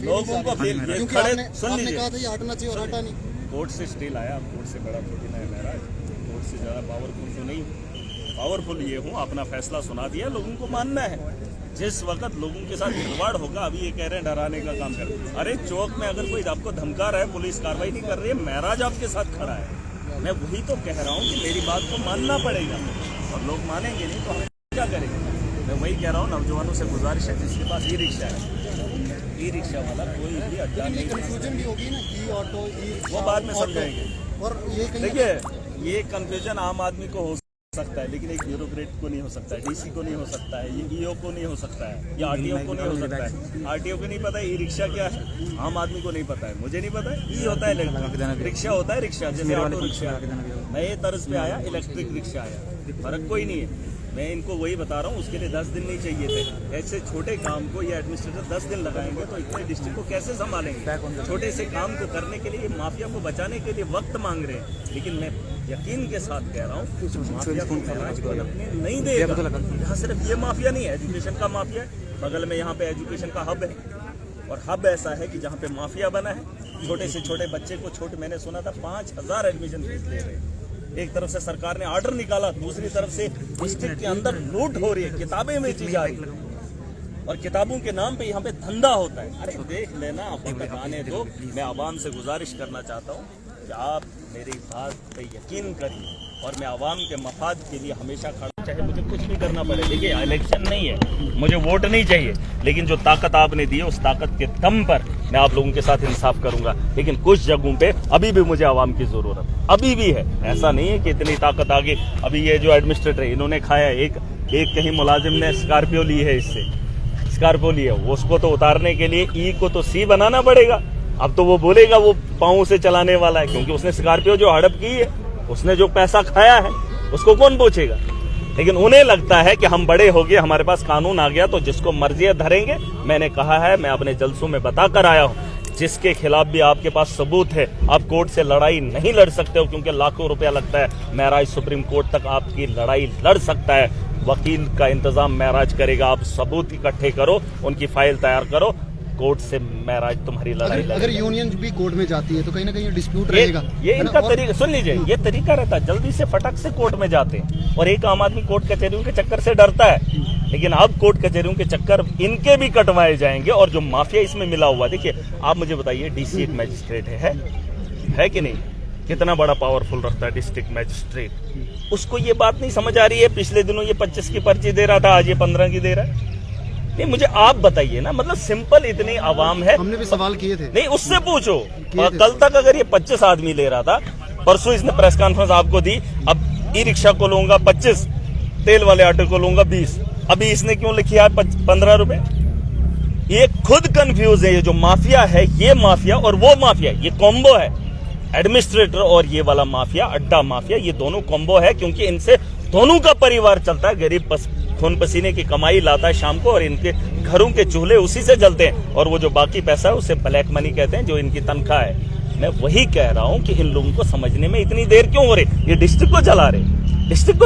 लोगों को सुन लीजिए, हटना चाहिए और हटा नहीं। कोर्ट से स्टे लाया, कोर्ट से बड़ा थोड़ी ना है महाराज, कोर्ट से ज़्यादा पावरफुल तो नहीं हूँ, पावरफुल ये हूँ, अपना फैसला सुना दिया, लोगों को मानना है। जिस वक्त लोगों के साथ खिलवाड़ होगा, अभी ये कह रहे हैं डराने का काम कर, अरे चौक में अगर कोई आपको धमका रहा है, पुलिस कार्रवाई नहीं कर रही है, महाराज आपके साथ खड़ा है। मैं वही तो कह रहा हूँ कि मेरी बात को मानना पड़ेगा, और लोग मानेंगे नहीं तो हम क्या करेंगे। मैं वही कह रहा हूँ, नौजवानों से गुजारिश है, जिसके पास ई रिक्शा है, ई रिक्शा वाला कोई भी अड्डा नहीं, कंफ्यूजन भी होगी ना, ई ऑटो, वो बाद में समझाएंगे। और ये देखिए, ये कंफ्यूजन आम आदमी को हो सकता है, लेकिन एक ब्यूरोक्रेट को नहीं हो सकता है, डीसी को नहीं हो सकता है, ये ईओ को नहीं हो सकता है, या आरटीओ को नहीं हो सकता है। आरटीओ को नहीं पता है ई रिक्शा क्या है, आम आदमी को नहीं पता है, मुझे नहीं पता है। ई होता है इलेक्ट्रिक, रिक्शा होता है रिक्शा, जैसे ऑटो रिक्शा, नए तर्ज पे आया, इलेक्ट्रिक रिक्शा आया, फर्क कोई नहीं है। मैं इनको वही बता रहा हूँ, उसके लिए 10 दिन नहीं चाहिए थे। ऐसे छोटे काम को ये एडमिनिस्ट्रेटर 10 दिन लगाएंगे तो इतने डिस्ट्रिक्ट को कैसे संभालेंगे। छोटे से काम को करने के लिए, ये माफिया को बचाने के लिए वक्त मांग रहे हैं, लेकिन मैं यकीन के साथ कह रहा हूँ माफिया को नहीं देगा। यहाँ सिर्फ ये माफिया नहीं है, एजुकेशन का माफिया है, बगल में यहाँ पे एजुकेशन का हब है, और हब ऐसा है कि जहाँ पे माफिया बना है। छोटे से छोटे बच्चे को मैंने सुना था 5000 एडमिशन फीस ले रहे हैं। एक तरफ से सरकार ने ऑर्डर निकाला, दूसरी तरफ से डिस्ट्रिक्ट के अंदर लूट हो रही है, किताबें बेची जा रही है, और किताबों के नाम पे यहाँ पे धंधा होता है। अरे देख लेना, अपन आने दो। मैं आवाम से गुजारिश करना चाहता हूँ कि आप मेरी बात पे यकीन करिए, और मैं आवाम के मफाद के लिए हमेशा खड़ा, चाहे मुझे कुछ भी करना पड़े। देखिए, इलेक्शन नहीं है, मुझे वोट नहीं चाहिए, लेकिन जो ताकत आपने दी है, उस ताकत के दम पर मैं आप लोगों के साथ इंसाफ करूंगा। लेकिन कुछ जगहों पे अभी भी मुझे आवाम की जरूरत अभी भी है। ऐसा नहीं है कि इतनी ताकत आ गई। अभी ये जो एडमिनिस्ट्रेटर है, इन्होंने खाया, एक कहीं मुलाजिम ने स्कॉर्पियो ली है, इससे स्कॉर्पियो ली है, उसको तो उतारने के लिए ई को तो सी बनाना पड़ेगा। अब तो वो बोलेगा वो पाँव से चलाने वाला है, क्योंकि उसने स्कॉर्पियो जो हड़प की है, उसने जो पैसा खाया है, उसको कौन पूछेगा। लेकिन उन्हें लगता है कि हम बड़े हो गए, हमारे पास कानून आ गया तो जिसको मर्जी धरेंगे। मैंने कहा है, मैं अपने जलसों में बता कर आया हूँ, जिसके खिलाफ भी आपके पास सबूत है, आप कोर्ट से लड़ाई नहीं लड़ सकते हो, क्योंकि लाखों रुपया लगता है। महराज सुप्रीम कोर्ट तक आपकी लड़ाई लड़ सकता है, वकील का इंतजाम महराज करेगा। आप सबूत इकट्ठे करो, उनकी फाइल तैयार करो, कोर्ट से महराज तुम्हारी लड़ाई लड़ेगा। अगर यूनियन भी कोर्ट में जाती है तो कहीं ना कहीं डिस्प्यूट रहेगा। ये इनका तरीका, सुन लीजिए, ये तरीका रहता है, जल्दी से फटक से कोर्ट में जाते हैं, और एक आम आदमी कोर्ट कचहरियों के चक्कर से डरता है। लेकिन अब कोर्ट कचहरियों के चक्कर इनके भी कटवाए जाएंगे, और जो माफिया इसमें मिला हुआ, देखिए आप मुझे बताइए, डीसी एक मैजिस्ट्रेट है कि नहीं? कितना बड़ा पावरफुल रखता है डिस्ट्रिक्ट मैजिस्ट्रेट। उसको ये बात नहीं समझ आ रही है, पिछले दिनों ये 25 की पर्ची दे रहा था, आज ये 15 की दे रहा है। नहीं, मुझे आप बताइए ना, मतलब सिंपल इतनी आवाम है। हमने भी सवाल किए थे। नहीं, उससे पूछो। कल तक अगर ये 25 आदमी ले रहा था, परसों इसने प्रेस कॉन्फ्रेंस आपको दी, अब ई रिक्शा को लूंगा 25, तेल वाले ऑटो को लूंगा 20, अभी इसने क्यों लिखी है 15 रुपए? ये खुद कंफ्यूज है। ये जो माफिया है, ये माफिया और वो माफिया, ये कॉम्बो है। एडमिनिस्ट्रेटर और ये वाला माफिया, अड्डा माफिया, ये दोनों कॉम्बो है, क्योंकि इनसे दोनों का परिवार चलता है। गरीब खून पसीने की कमाई लाता है शाम को, और इनके घरों के चूल्हे उसी से जलते हैं, और वो जो बाकी पैसा है उसे ब्लैक मनी कहते हैं, जो इनकी तनख्वाह है। मैं वही कह रहा हूं कि इन लोगों को समझने में इतनी देर क्यों हो रही। ये डिस्ट्रिक्ट को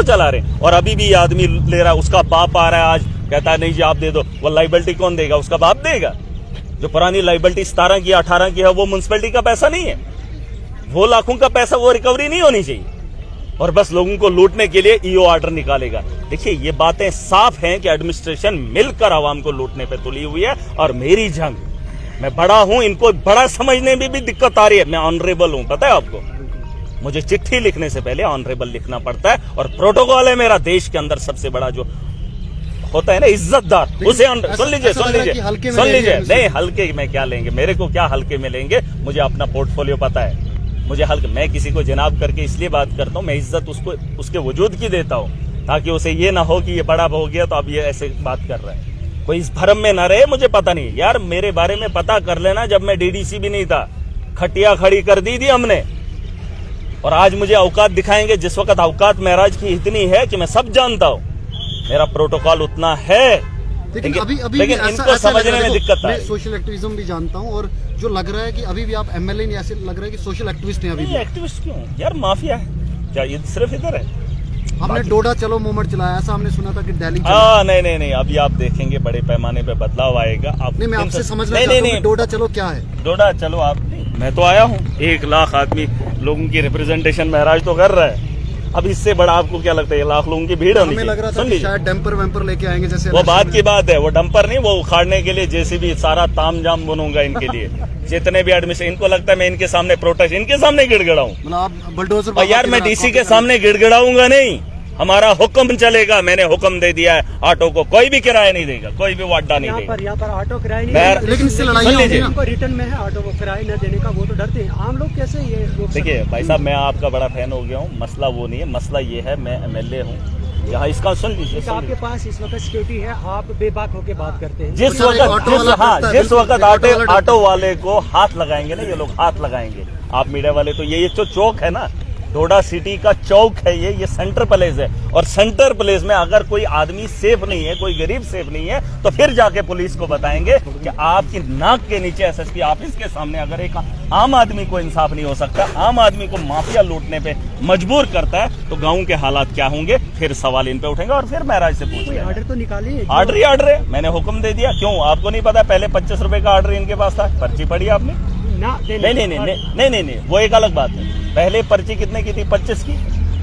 चला रहे, और अभी भी ये आदमी ले रहा है, उसका बाप आ रहा है आज, कहता है नहीं जी आप दे दो। वो लाइबिलिटी कौन देगा? उसका बाप देगा। जो पुरानी लाइबिलिटी 17 की 18 की है, वो म्युनिसिपैलिटी का पैसा नहीं है, वो लाखों का पैसा, वो रिकवरी नहीं होनी चाहिए, और बस लोगों को लूटने के लिए ईओ ऑर्डर निकालेगा। देखिए, ये बातें साफ हैं कि एडमिनिस्ट्रेशन मिलकर आवाम को लूटने पे तुली हुई है, और मेरी जंग, मैं बड़ा हूं, इनको बड़ा समझने में भी दिक्कत आ रही है। मैं ऑनरेबल हूं, पता है आपको, मुझे चिट्ठी लिखने से पहले ऑनरेबल लिखना पड़ता है, और प्रोटोकॉल है मेरा। देश के अंदर सबसे बड़ा जो होता है ना इज्जतदार, उसे सुन लीजिए। नहीं, हल्के में क्या लेंगे, मेरे को क्या हल्के में लेंगे, मुझे अपना पोर्टफोलियो पता है। मुझे हल्के, मैं किसी को जनाब करके इसलिए बात करता हूँ, मैं इज्जत उसको उसके वजूद की देता हूँ, ताकि उसे ये ना हो कि ये बड़ा हो गया तो अब ये ऐसे बात कर रहा है। कोई इस भरम में ना रहे, मुझे पता नहीं यार, मेरे बारे में पता कर लेना। जब मैं डीडीसी भी नहीं था, खटिया खड़ी कर दी थी हमने, और आज मुझे औकात दिखाएंगे। जिस वक्त औकात महराज की इतनी है कि मैं सब जानता हूँ, मेरा प्रोटोकॉल उतना है, लेकिन इनको समझने में दिक्कत है। सोशल एक्टिविज्म भी जानता हूँ, और जो लग रहा है कि अभी भी आप एमएलए नहीं, ऐसे लग रहा है कि सोशल एक्टिविस्ट हैं अभी भी। एक्टिविस्ट क्यों यार? माफिया है क्या? ये सिर्फ इधर है, आपने डोडा चलो मूवमेंट चलाया, ऐसा हमने सुना था कि दिल्ली हाँ नहीं, अभी आप देखेंगे बड़े पैमाने पे बदलाव आएगा। आप नहीं, मैं आपसे समझना चाहता हूं कि डोडा चलो क्या है। डोडा चलो आप, मैं तो आया हूँ, 1 लाख आदमी लोगों की रिप्रेजेंटेशन महराज तो कर रहा है। अब इससे बड़ा आपको क्या लगता है? 1 लाख लोगों की भीड़ होनी हमें लग रहा था कि शायद डंपर वैम्पर लेके आएंगे, जैसे वो बात की बात है, वो डंपर नहीं, वो उखाड़ने के लिए जेसीबी सारा तामझाम बनूंगा इनके लिए। जितने भी एडमिशन, इनको लगता है मैं इनके सामने प्रोटेस्ट, इनके सामने गिड़गिड़ाऊं। मतलब आप बुलडोजर यार मैं डीसी के सामने गिड़गिड़ाऊंगा नहीं, हमारा हुक्म चलेगा। मैंने हुक्म दे दिया है, ऑटो को कोई भी किराया नहीं देगा, कोई भी वाडा नहीं देगा। यहाँ पर ऑटो किराया नहीं, लेकिन इससे लड़ाई रिटर्न में है ऑटो को किराया न देने का, वो तो डरते हैं आम लोग। कैसे ये देखिए भाई साहब, मैं आपका बड़ा फैन हो गया हूँ, मसला वो नहीं है, मसला ये है मैं एमएलए हूँ यहाँ, इसका सुन लीजिए। आपके पास इस वक्त सिक्योरिटी है, आप बेबाक होके बात करते हैं। जिस वक्त ऑटो वाले को हाथ लगाएंगे ना ये लोग, हाथ लगाएंगे। आप मीडिया वाले तो ये जो चौक है ना, डोडा सिटी का चौक है ये सेंटर प्लेस है, और सेंटर प्लेस में अगर कोई आदमी सेफ नहीं है, कोई गरीब सेफ नहीं है, तो फिर जाके पुलिस को बताएंगे कि आपकी नाक के नीचे एसएसपी ऑफिस के सामने अगर एक आम आदमी को इंसाफ नहीं हो सकता, आम आदमी को माफिया लूटने पे मजबूर करता है, तो गांव के हालात क्या होंगे? फिर सवाल इन पे उठेंगे और फिर महराज से पूछेंगे। ऑर्डर तो निकालिए, ऑर्डर है, मैंने हुक्म दे दिया। क्यों आपको नहीं पता? पहले 25 रुपए का ऑर्डर इनके पास था, पर्ची पड़ी आपने? नहीं, वो एक अलग बात है। पहले पर्ची कितने की थी? 25 की।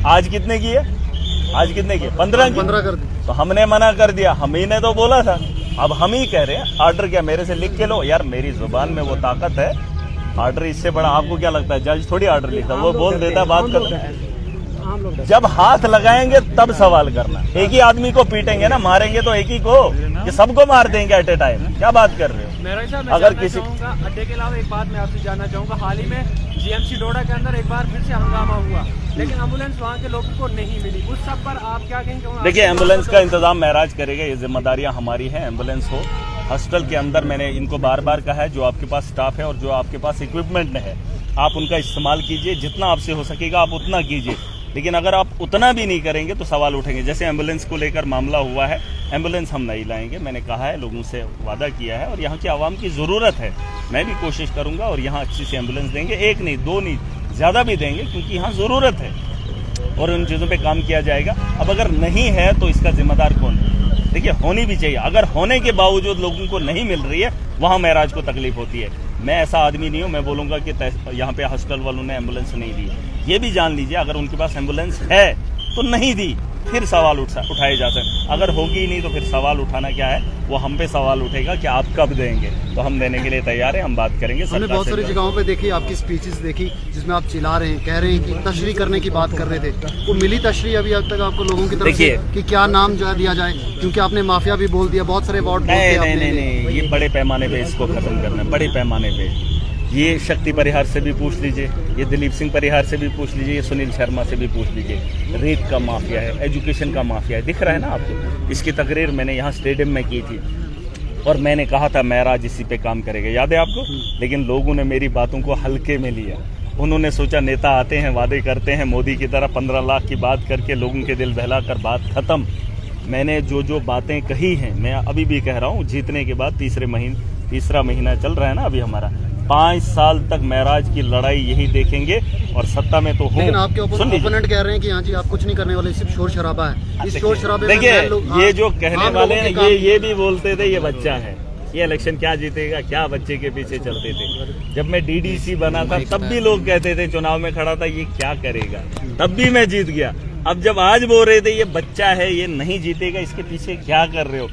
आज कितने की है? आज कितने की? 15 कर दी। तो हमने मना कर दिया, हम ही ने तो बोला था, अब हम ही कह रहे हैं ऑर्डर क्या मेरे से लिख के लो। यार मेरी जुबान में वो ताकत है, ऑर्डर इससे बड़ा आपको क्या लगता है? जज थोड़ी ऑर्डर लिखता, वो बोल देता, बात करता है। जब हाथ लगाएंगे तब सवाल करना। एक ही आदमी को पीटेंगे ना, मारेंगे तो एक ही को, ये सबको मार देंगे एट ए टाइम? क्या बात कर रहे हो? अगर किसी अड्डे के अलावा एक बात मैं आपसे जानना चाहूंगा, हाल ही में जीएमसी डोडा के अंदर एक बार फिर से हंगामा हुआ, लेकिन एम्बुलेंस वहाँ के लोगों को नहीं मिली, उस सब पर आप क्या कहेंगे? देखिए, एम्बुलेंस का इंतजाम महराज करेगा, ये जिम्मेदारियां हमारी हैं। एम्बुलेंस हो, हॉस्टल के अंदर मैंने इनको बार बार कहा है, जो आपके पास स्टाफ है और जो आपके पास इक्विपमेंट है, आप उनका इस्तेमाल कीजिए, जितना आपसे हो सकेगा आप उतना कीजिए। लेकिन अगर आप उतना भी नहीं करेंगे तो सवाल उठेंगे। जैसे एम्बुलेंस को लेकर मामला हुआ है, एम्बुलेंस हम नहीं लाएंगे, मैंने कहा है, लोगों से वादा किया है, और यहाँ की आवाम की ज़रूरत है। मैं भी कोशिश करूँगा और यहाँ अच्छी सी एम्बुलेंस देंगे, 1 नहीं 2 नहीं, ज़्यादा भी देंगे, क्योंकि यहाँ ज़रूरत है और उन चीज़ों पे काम किया जाएगा। अब अगर नहीं है तो इसका जिम्मेदार कौन है? देखिए, होनी भी चाहिए। अगर होने के बावजूद लोगों को नहीं मिल रही है, वहाँ महराज को तकलीफ होती है। मैं ऐसा आदमी नहीं हूँ, मैं बोलूँगा कि यहाँ पे हॉस्टल वालों ने एम्बुलेंस नहीं दी। ये भी जान लीजिए, अगर उनके पास एम्बुलेंस है तो नहीं दी, फिर सवाल उठाए जा सकते। अगर होगी ही नहीं तो फिर सवाल उठाना क्या है? वो हम पे सवाल उठेगा कि आप कब देंगे, तो हम देने के लिए तैयार हैं, हम बात करेंगे। हमने बहुत सारी जगहों पे देखी आपकी स्पीचेस देखी, जिसमें आप चिल्ला रहे हैं, कह रहे हैं कि तशरीह करने की बात कर रहे थे। वो मिली तशरीह अभी अब तक आपको लोगों की तरफ से कि क्या नाम जो है दिया जाए? क्योंकि आपने माफिया भी बोल दिया, बहुत सारे वार्ड नहीं, ये बड़े पैमाने पे इसको खत्म करना है, बड़े पैमाने पे। ये शक्ति परिहार से भी पूछ लीजिए, ये दिलीप सिंह परिहार से भी पूछ लीजिए, ये सुनील शर्मा से भी पूछ लीजिए। रेत का माफिया है, एजुकेशन का माफिया है, दिख रहा है ना आपको? इसकी तकरीर मैंने यहाँ स्टेडियम में की थी और मैंने कहा था महराज इसी पे काम करेगा, याद है आपको? लेकिन लोगों ने मेरी बातों को हल्के में लिया। उन्होंने सोचा नेता आते हैं, वादे करते हैं, मोदी की तरह 15 लाख की बात करके लोगों के दिल बहला कर बात खत्म। मैंने जो बातें कही हैं, मैं अभी भी कह रहा हूँ, जीतने के बाद तीसरा महीना चल रहा है ना अभी हमारा, 5 साल तक महराज की लड़ाई यही देखेंगे और सत्ता में तो हो। लेकिन आपके ओपोनेंट कह रहे हैं कि हाँ जी आप कुछ नहीं करने वाले, सिर्फ शोर शराबा है। इस शोर शराबे में देखिए, ये जो कहने वाले हैं, ये भी बोलते थे ये बच्चा है, ये इलेक्शन क्या जीतेगा, क्या बच्चे के पीछे चलते थे। जब मैं डीडीसी बना था तब भी लोग कहते थे, चुनाव में खड़ा था, ये क्या करेगा, तब भी मैं जीत गया। अब जब आज बोल रहे थे ये बच्चा है, ये नहीं जीतेगा, इसके पीछे क्या कर रहे हो,